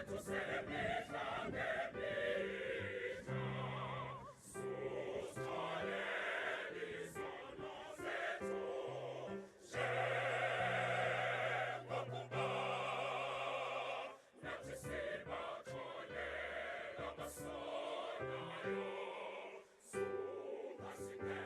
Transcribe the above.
tu semejante vita, sus colegi sono zetu, scelgo kumba, na tisiba kone la basona yo, su pasine